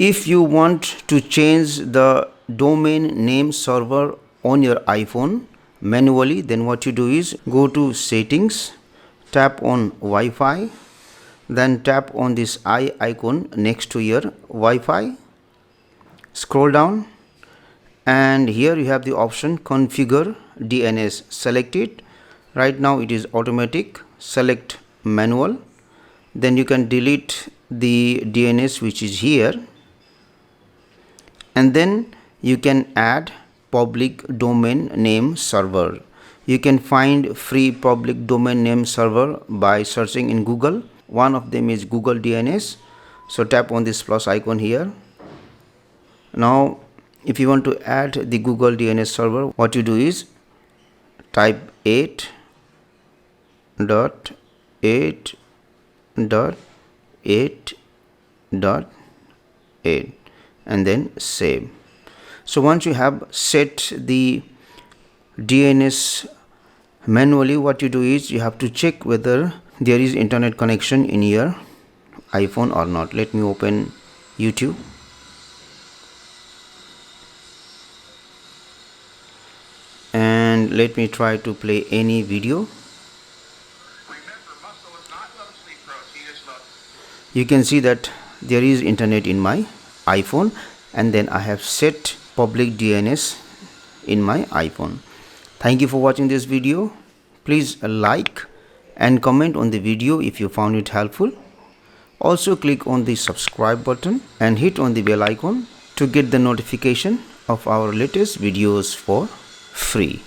If you want to change the domain name server on your iPhone manually, then what you do is go to settings, tap on Wi-Fi, then tap on this eye icon next to your Wi-Fi, scroll down, and here you have the option configure DNS. Select it. Right now it is automatic. Select manual, then you can delete the DNS which is here, and then you can add public domain name server. You can find free public domain name server by searching in Google. One of them is Google DNS. So tap on this plus icon here. Now if you want to add the Google DNS server, what you do is type 8.8.8.8 and then save. So once you have set the DNS manually, what you do is you have to check whether there is internet connection in your iPhone or not. Let me open YouTube. And let me try to play any video. You can see that there is internet in my iPhone, and then I have set public DNS in my iPhone. Thank you for watching this video. Please like and comment on the video if you found it helpful. Also click on the subscribe button and hit on the bell icon to get the notification of our latest videos for free.